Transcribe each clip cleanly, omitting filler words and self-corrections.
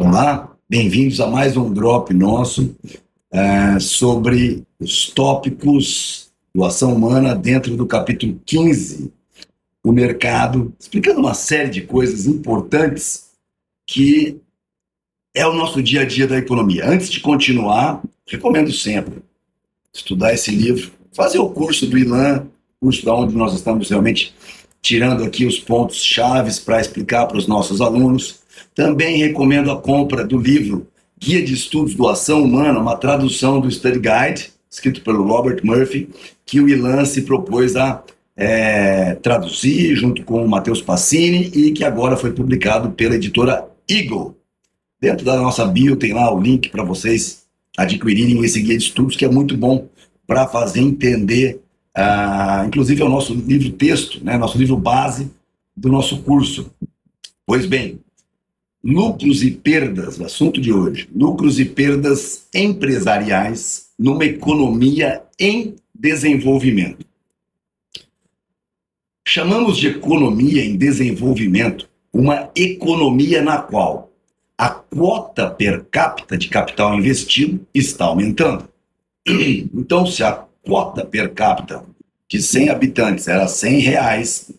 Olá, bem-vindos a mais um Drop nosso sobre os tópicos do Ação Humana dentro do capítulo 15, o mercado, explicando uma série de coisas importantes que é o nosso dia a dia da economia. Antes de continuar, recomendo sempre estudar esse livro, fazer o curso do Ilan, curso da onde nós estamos realmente tirando aqui os pontos chaves para explicar para os nossos alunos. Também recomendo a compra do livro Guia de Estudos do Ação Humana, uma tradução do Study Guide, escrito pelo Robert Murphy, que o Ilan se propôs a traduzir junto com o Matheus Passini e que agora foi publicado pela editora Eagle. Dentro da nossa bio tem lá o link para vocês adquirirem esse guia de estudos, que é muito bom para fazer entender, inclusive é o nosso livro texto, né, nosso livro base do nosso curso. Pois bem, lucros e perdas, o assunto de hoje, lucros e perdas empresariais numa economia em desenvolvimento. Chamamos de economia em desenvolvimento uma economia na qual a quota per capita de capital investido está aumentando. Então, se a quota per capita de 100 habitantes era R$ 100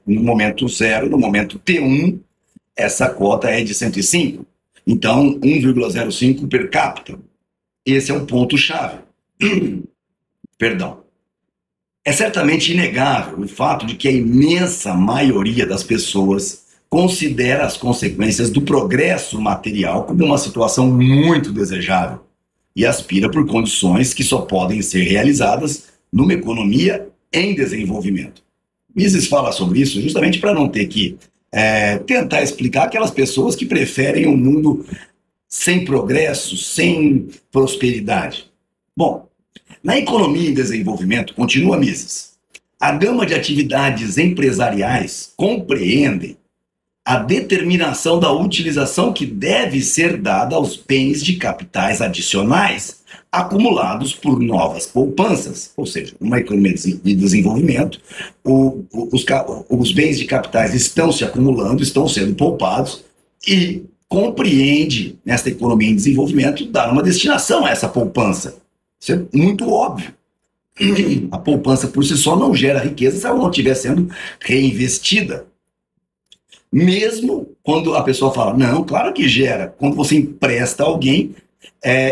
no momento zero, no momento T1, essa cota é de 105. Então, 1,05 per capita. Esse é um ponto-chave. Perdão. É certamente inegável o fato de que a imensa maioria das pessoas considera as consequências do progresso material como uma situação muito desejável e aspira por condições que só podem ser realizadas numa economia em desenvolvimento. Mises fala sobre isso justamente para não ter que tentar explicar aquelas pessoas que preferem um mundo sem progresso, sem prosperidade. Bom, na economia em desenvolvimento, continua Mises, a gama de atividades empresariais compreendem a determinação da utilização que deve ser dada aos bens de capitais adicionais acumulados por novas poupanças, ou seja, numa economia de desenvolvimento, os bens de capitais estão se acumulando, estão sendo poupados e compreende, nesta economia em desenvolvimento, dar uma destinação a essa poupança. Isso é muito óbvio. A poupança por si só não gera riqueza se ela não estiver sendo reinvestida. Mesmo quando a pessoa fala, não, claro que gera. Quando você empresta a alguém,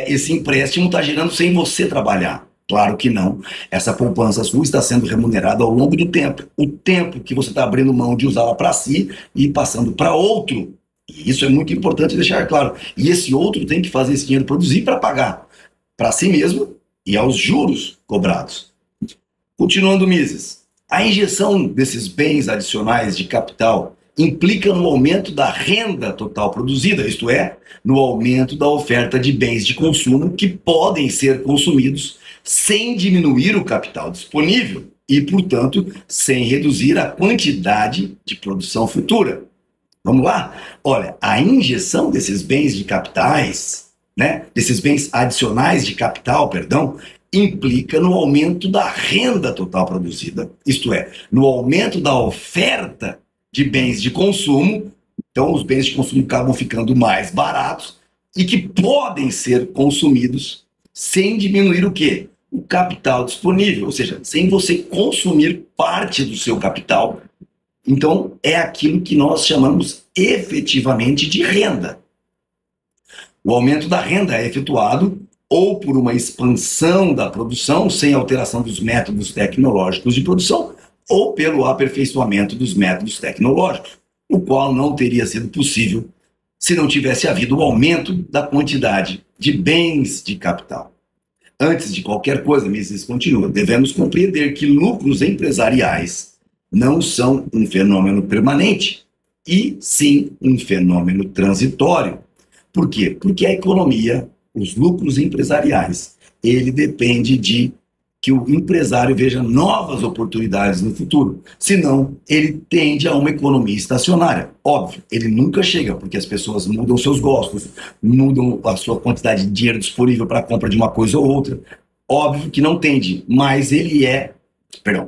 esse empréstimo está gerando sem você trabalhar. Claro que não. Essa poupança sua está sendo remunerada ao longo do tempo. O tempo que você está abrindo mão de usá-la para si e passando para outro. E isso é muito importante deixar claro. E esse outro tem que fazer esse dinheiro produzir para pagar para si mesmo e aos juros cobrados. Continuando, Mises, a injeção desses bens adicionais de capital implica no aumento da renda total produzida, isto é, no aumento da oferta de bens de consumo que podem ser consumidos sem diminuir o capital disponível e, portanto, sem reduzir a quantidade de produção futura. Vamos lá? Olha, a injeção desses bens de capitais, desses bens adicionais de capital, implica no aumento da renda total produzida, isto é, no aumento da oferta de bens de consumo. Então os bens de consumo acabam ficando mais baratos e que podem ser consumidos sem diminuir o quê? O capital disponível, ou seja, sem você consumir parte do seu capital. Então é aquilo que nós chamamos efetivamente de renda. O aumento da renda é efetuado ou por uma expansão da produção sem alteração dos métodos tecnológicos de produção, ou pelo aperfeiçoamento dos métodos tecnológicos, o qual não teria sido possível se não tivesse havido o aumento da quantidade de bens de capital. Antes de qualquer coisa, Mises continua, devemos compreender que lucros empresariais não são um fenômeno permanente, e sim um fenômeno transitório. Por quê? Porque a economia, os lucros empresariais, ele depende de que o empresário veja novas oportunidades no futuro. Senão, ele tende a uma economia estacionária. Óbvio, ele nunca chega, porque as pessoas mudam seus gostos, mudam a sua quantidade de dinheiro disponível para a compra de uma coisa ou outra. Óbvio que não tende, mas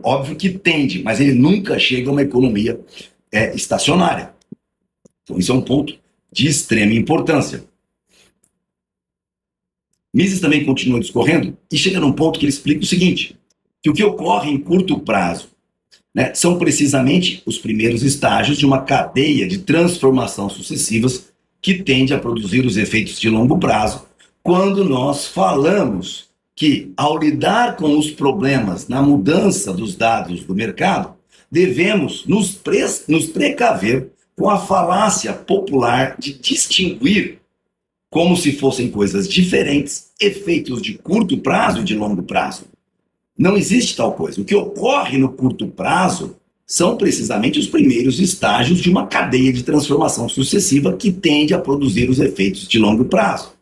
óbvio que tende, mas ele nunca chega a uma economia estacionária. Então, isso é um ponto de extrema importância. Mises também continua discorrendo e chega num ponto que ele explica o seguinte, que o que ocorre em curto prazo, né, são precisamente os primeiros estágios de uma cadeia de transformação sucessivas que tende a produzir os efeitos de longo prazo, quando nós falamos que, ao lidar com os problemas na mudança dos dados do mercado, devemos nos precaver com a falácia popular de distinguir, como se fossem coisas diferentes, efeitos de curto prazo e de longo prazo. Não existe tal coisa. O que ocorre no curto prazo são precisamente os primeiros estágios de uma cadeia de transformação sucessiva que tende a produzir os efeitos de longo prazo.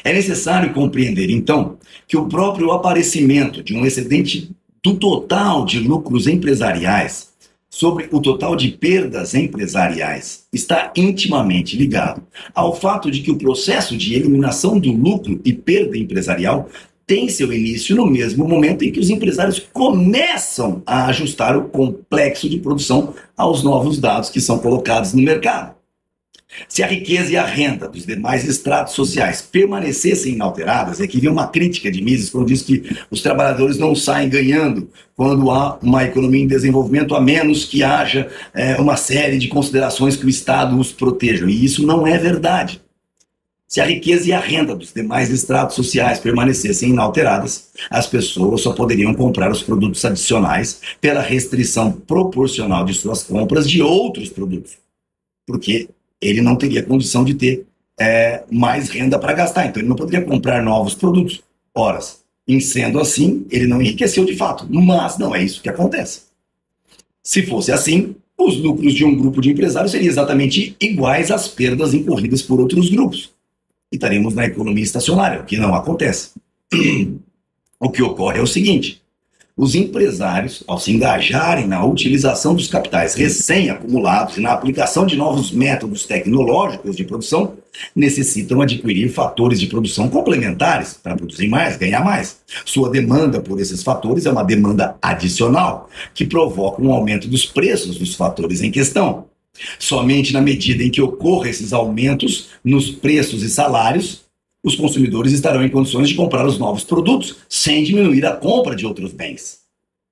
É necessário compreender, então, que o próprio aparecimento de um excedente do total de lucros empresariais sobre o total de perdas empresariais está intimamente ligado ao fato de que o processo de eliminação do lucro e perda empresarial tem seu início no mesmo momento em que os empresários começam a ajustar o complexo de produção aos novos dados que são colocados no mercado. Se a riqueza e a renda dos demais estratos sociais permanecessem inalteradas, aqui vem uma crítica de Mises quando diz que os trabalhadores não saem ganhando quando há uma economia em desenvolvimento, a menos que haja uma série de considerações que o Estado os proteja. E isso não é verdade. Se a riqueza e a renda dos demais estratos sociais permanecessem inalteradas, as pessoas só poderiam comprar os produtos adicionais pela restrição proporcional de suas compras de outros produtos, porque ele não teria condição de ter mais renda para gastar, então ele não poderia comprar novos produtos. Ora, em sendo assim, ele não enriqueceu de fato, mas não é isso que acontece. Se fosse assim, os lucros de um grupo de empresários seriam exatamente iguais às perdas incorridas por outros grupos. E estaremos na economia estacionária, o que não acontece. O que ocorre é o seguinte: os empresários, ao se engajarem na utilização dos capitais recém-acumulados e na aplicação de novos métodos tecnológicos de produção, necessitam adquirir fatores de produção complementares para produzir mais, ganhar mais. Sua demanda por esses fatores é uma demanda adicional, que provoca um aumento dos preços dos fatores em questão. Somente na medida em que ocorram esses aumentos nos preços e salários, os consumidores estarão em condições de comprar os novos produtos, sem diminuir a compra de outros bens.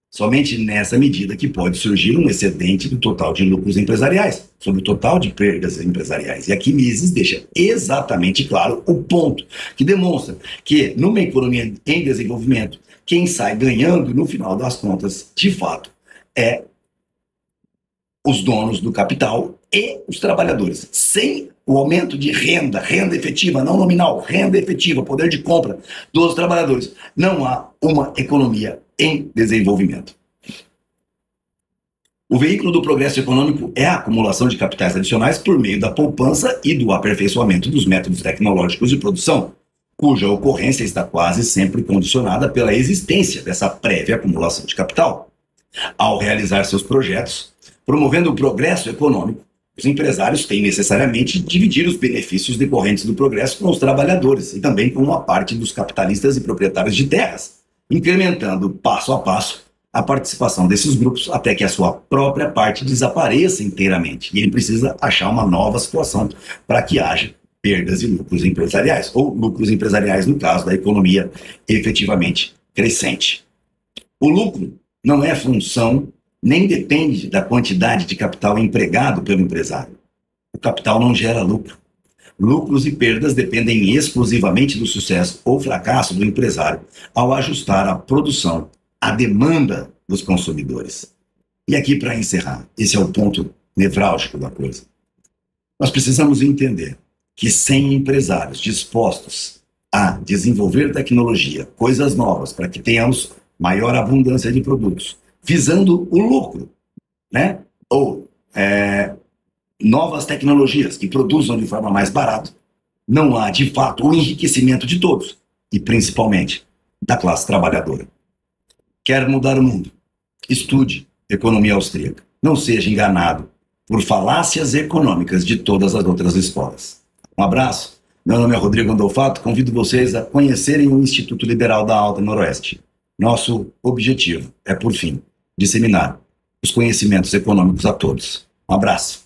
Somente nessa medida que pode surgir um excedente do total de lucros empresariais, sobre o total de perdas empresariais. E aqui Mises deixa exatamente claro o ponto, que demonstra que, numa economia em desenvolvimento, quem sai ganhando, no final das contas, de fato, é os donos do capital e os trabalhadores. Sem o aumento de renda, renda efetiva, não nominal, renda efetiva, poder de compra dos trabalhadores, não há uma economia em desenvolvimento. O veículo do progresso econômico é a acumulação de capitais adicionais por meio da poupança e do aperfeiçoamento dos métodos tecnológicos de produção, cuja ocorrência está quase sempre condicionada pela existência dessa prévia acumulação de capital. Ao realizar seus projetos, promovendo o progresso econômico, os empresários têm necessariamente de dividir os benefícios decorrentes do progresso com os trabalhadores e também com uma parte dos capitalistas e proprietários de terras, incrementando passo a passo a participação desses grupos até que a sua própria parte desapareça inteiramente. E ele precisa achar uma nova situação para que haja perdas e lucros empresariais, ou lucros empresariais no caso da economia efetivamente crescente. O lucro não é função nem depende da quantidade de capital empregado pelo empresário. O capital não gera lucro. Lucros e perdas dependem exclusivamente do sucesso ou fracasso do empresário ao ajustar a produção à demanda dos consumidores. E aqui, para encerrar, esse é o ponto nevrálgico da coisa. Nós precisamos entender que sem empresários dispostos a desenvolver tecnologia, coisas novas, para que tenhamos maior abundância de produtos, visando o lucro, né? Ou novas tecnologias que produzam de forma mais barata, não há, de fato, o enriquecimento de todos, e principalmente da classe trabalhadora. Quer mudar o mundo? Estude economia austríaca. Não seja enganado por falácias econômicas de todas as outras escolas. Um abraço. Meu nome é Rodrigo Andolfato. Convido vocês a conhecerem o Instituto Liberal da Alta Noroeste. Nosso objetivo é, por fim, disseminar os conhecimentos econômicos a todos. Um abraço.